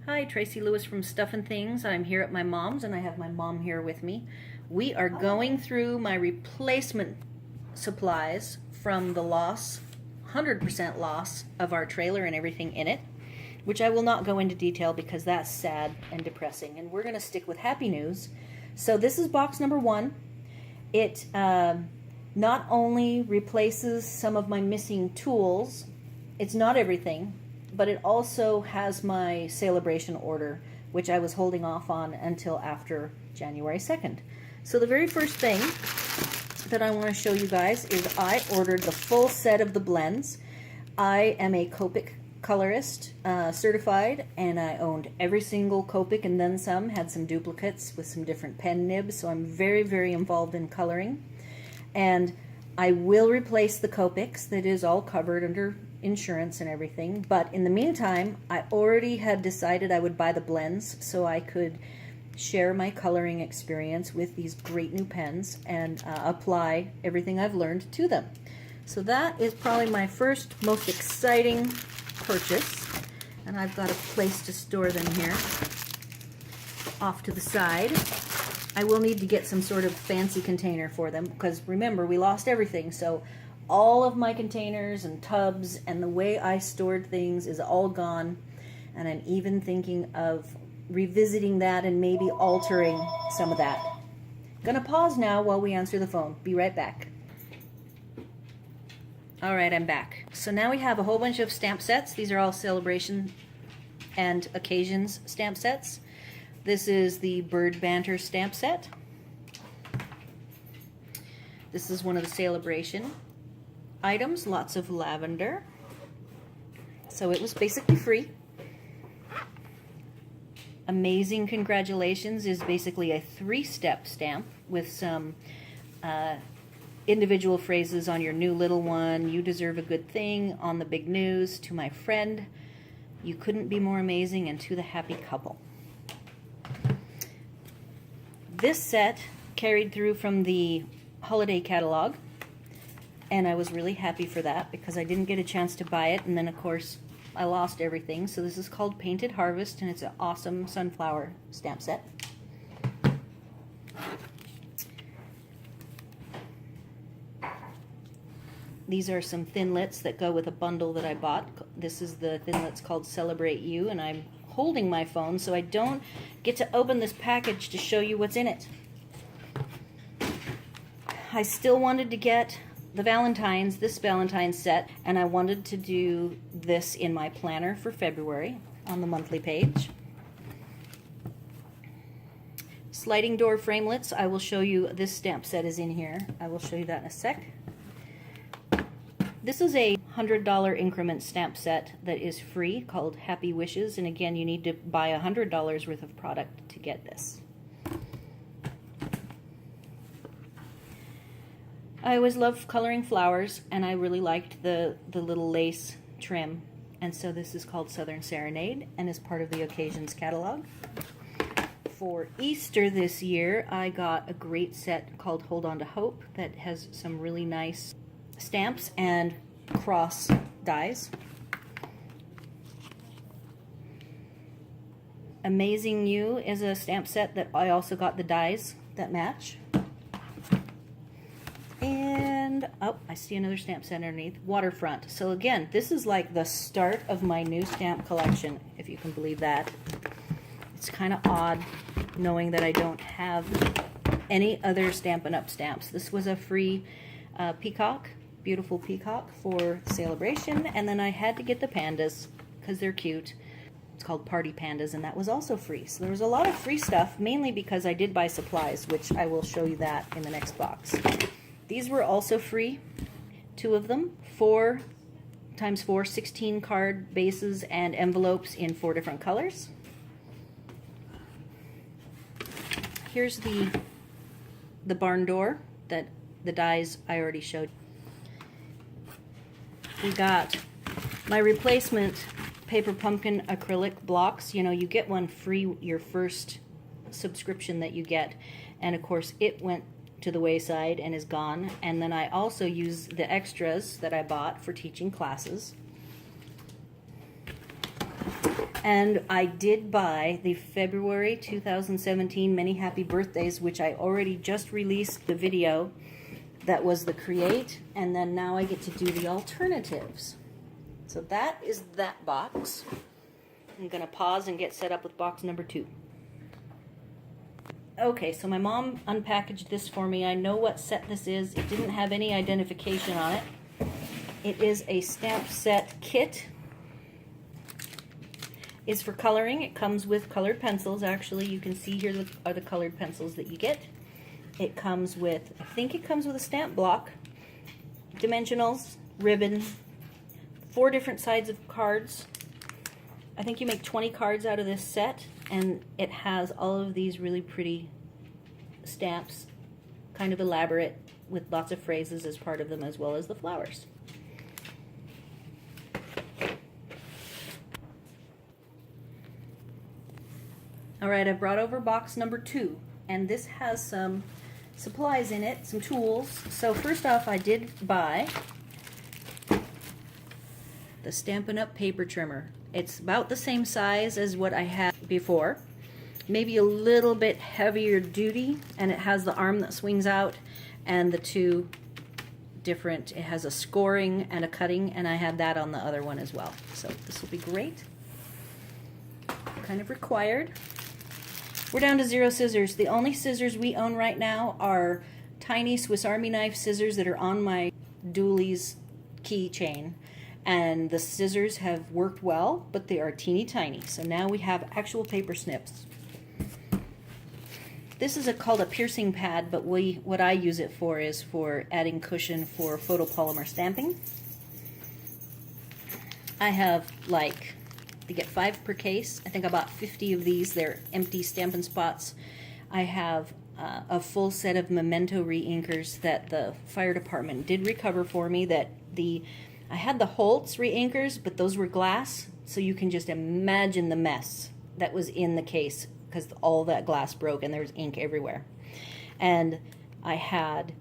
Hi, Tracy Lewis from Stuff and Things. I'm here at my mom's and I have my mom here with me. We are going through my replacement supplies from the loss, 100% loss of our trailer and everything in it, which I will not go into detail because that's sad and depressing. And we're going to stick with happy news. So this is box number 1. It not only replaces some of my missing tools, it's not everything, but it also has my Sale-A-Bration order, which I was holding off on until after January 2nd. So the very first thing that I want to show you guys is I ordered the full set of the blends. I am a Copic colorist, certified, and I owned every single Copic and then some, had some duplicates with some different pen nibs, so I'm very, very involved in coloring. And I will replace the Copics. That is all covered under insurance and everything, but in the meantime I already had decided I would buy the blends so I could share my coloring experience with these great new pens and apply everything I've learned to them. So that is probably my first most exciting purchase, and I've got a place to store them here off to the side. I will need to get some sort of fancy container for them because remember, we lost everything, so all of my containers and tubs and the way I stored things is all gone, and I'm even thinking of revisiting that and maybe altering some of that. Gonna pause now while we answer the phone. Be right back. Alright, I'm back. So now we have a whole bunch of stamp sets. These are all Sale-A-Bration and Occasions stamp sets. This is the Bird Banter stamp set. This is one of the Sale-A-Bration items, lots of lavender. So it was basically free. Amazing Congratulations is basically a 3-step stamp with some individual phrases on your new little one. You deserve a good thing. On the big news. To my friend. You couldn't be more amazing. And to the happy couple. This set carried through from the holiday catalog. And I was really happy for that because I didn't get a chance to buy it, and then of course I lost everything. So this is called Painted Harvest, and it's an awesome sunflower stamp set. These are some thinlits that go with a bundle that I bought. This is the thinlits called Celebrate You, and I'm holding my phone so I don't get to open this package to show you what's in it. I still wanted to get this Valentine's set, and I wanted to do this in my planner for February on the monthly page. Sliding door framelits, I will show you, this stamp set is in here. I will show you that in a sec. This is a $100 increment stamp set that is free called Happy Wishes, and again you need to buy $100 worth of product to get this. I always loved coloring flowers, and I really liked the little lace trim, and so this is called Southern Serenade and is part of the Occasions catalog. For Easter this year, I got a great set called Hold On to Hope that has some really nice stamps and cross dies. Amazing You is a stamp set that I also got the dies that match. And, oh, I see another stamp set underneath. Waterfront. So again, this is like the start of my new stamp collection, if you can believe that. It's kind of odd knowing that I don't have any other Stampin' Up stamps. This was a free peacock, beautiful peacock for Sale-A-Bration, and then I had to get the pandas because they're cute. It's called Party Pandas, and that was also free. So there was a lot of free stuff, mainly because I did buy supplies, which I will show you that in the next box. These were also free, 2 of them, 4 times 4, 16 card bases and envelopes in 4 different colors. Here's the barn door that the dies I already showed. We got my replacement paper pumpkin acrylic blocks. You know, you get one free your first subscription that you get, and of course it went to the wayside and is gone. And then I also use the extras that I bought for teaching classes. And I did buy the February 2017 Many Happy Birthdays, which I already just released the video. That was the Create, and then now I get to do the alternatives. So that is that box. I'm going to pause and get set up with box number 2. Okay, so my mom unpackaged this for me. I know what set this is. It didn't have any identification on it. It is a stamp set kit. It's for coloring. It comes with colored pencils. Actually, you can see here are the colored pencils that you get. It comes with, I think it comes with a stamp block, dimensionals, ribbon, 4 different sides of cards. I think you make 20 cards out of this set. And it has all of these really pretty stamps, kind of elaborate, with lots of phrases as part of them, as well as the flowers. All right, I brought over box number 2, and this has some supplies in it, some tools. So first off, I did buy the Stampin' Up paper trimmer. It's about the same size as what I had before, maybe a little bit heavier duty, and it has the arm that swings out and the 2 different, it has a scoring and a cutting, and I had that on the other one as well. So this will be great. Kind of required. We're down to 0 scissors. The only scissors we own right now are tiny Swiss Army knife scissors that are on my Dooley's keychain. And the scissors have worked well, but they are teeny tiny. So now we have actual paper snips. This is called a piercing pad, but what I use it for is for adding cushion for photopolymer stamping. I have you get 5 per case. I think I bought 50 of these. They're empty Stampin' Spots. I have a full set of Memento Reinkers that the fire department did recover for me. I had the Holtz reinkers, but those were glass, so you can just imagine the mess that was in the case because all that glass broke and there was ink everywhere. And I had,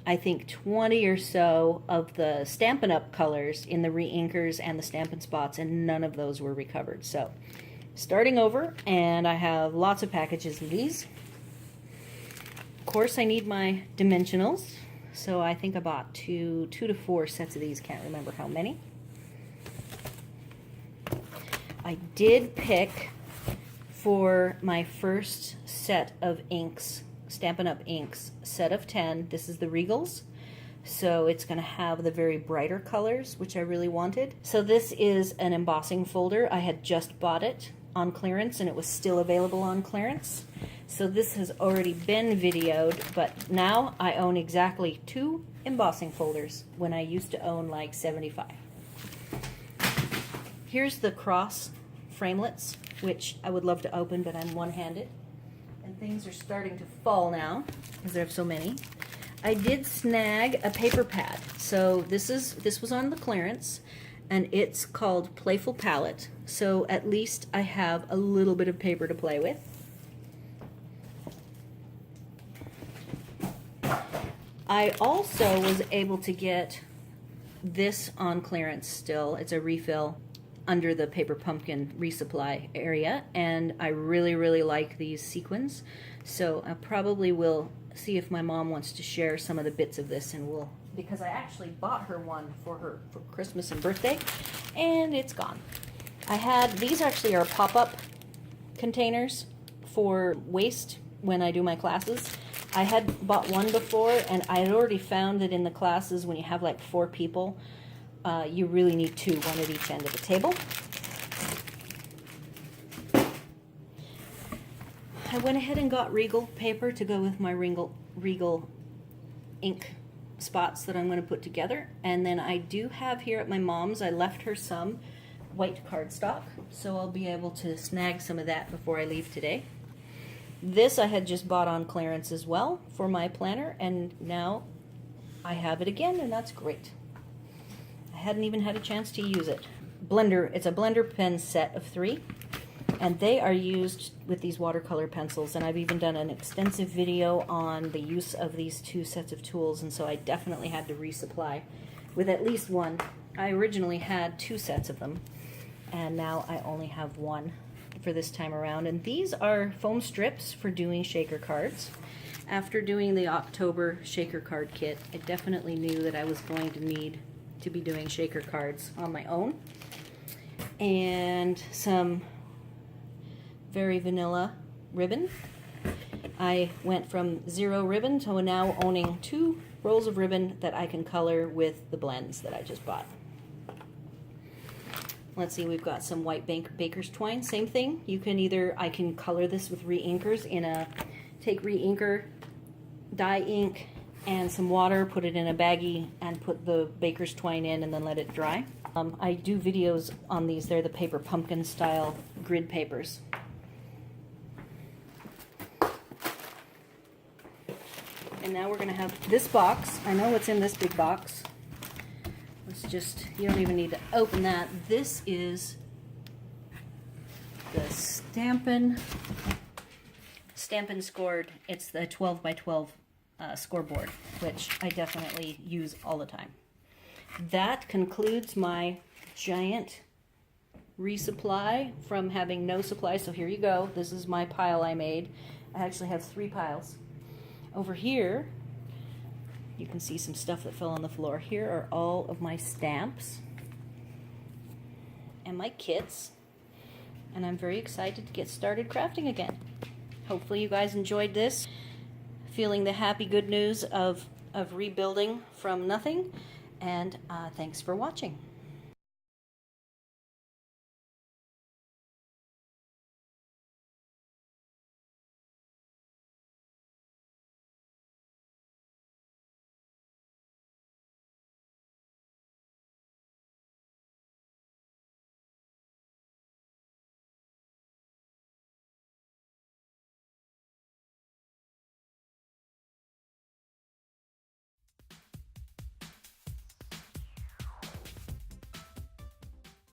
I think, 20 or so of the Stampin' Up colors in the reinkers and the Stampin' Spots, and none of those were recovered. So starting over, and I have lots of packages of these. Of course, I need my dimensionals. So I think I bought 2 to 4 sets of these. Can't remember how many. I did pick for my first set of inks, Stampin' Up Inks, set of 10. This is the Regals. So it's going to have the very brighter colors, which I really wanted. So this is an embossing folder. I had just bought it on clearance, and it was still available on clearance. So this has already been videoed, but now I own exactly 2 embossing folders when I used to own like 75. Here's the cross framelits, which I would love to open, but I'm one-handed. And things are starting to fall now, because there are so many. I did snag a paper pad. So this was on the clearance, and it's called Playful Palette. So at least I have a little bit of paper to play with. I also was able to get this on clearance still. It's a refill under the Paper Pumpkin Resupply area, and I really, really like these sequins. So I probably will see if my mom wants to share some of the bits of this, and because I actually bought her one for Christmas and birthday, and it's gone. These actually are pop-up containers for waste when I do my classes. I had bought one before, and I had already found that in the classes, when you have like 4 people, you really need 2, one at each end of the table. I went ahead and got Regal paper to go with my Regal ink spots that I'm going to put together. And then I do have here at my mom's, I left her some white cardstock, so I'll be able to snag some of that before I leave today. This I had just bought on clearance as well for my planner, and now I have it again, and that's great. I hadn't even had a chance to use it. It's a blender pen set of 3, and they are used with these watercolor pencils, and I've even done an extensive video on the use of these 2 sets of tools, and so I definitely had to resupply with at least one. I originally had 2 sets of them, and now I only have one for this time around. And these are foam strips for doing shaker cards. After doing the October shaker card kit, I definitely knew that I was going to need to be doing shaker cards on my own. And some very vanilla ribbon. I went from 0 ribbon to now owning 2 rolls of ribbon that I can color with the blends that I just bought. Let's see, we've got some white baker's twine. Same thing. You can I can color this with reinkers take reinker, dye ink, and some water, put it in a baggie, and put the baker's twine in and then let it dry. I do videos on these. They're the paper pumpkin style grid papers. And now we're going to have this box. I know what's in this big box. You don't even need to open that. This is the Stampin Scored. It's the 12 by 12 scoreboard, which I definitely use all the time. That concludes my giant resupply from having no supply. So here you go. This is my pile I made. I actually have 3 piles. Over here, you can see some stuff that fell on the floor. Here are all of my stamps and my kits, and I'm very excited to get started crafting again. Hopefully you guys enjoyed this, feeling the happy good news of rebuilding from nothing, and thanks for watching.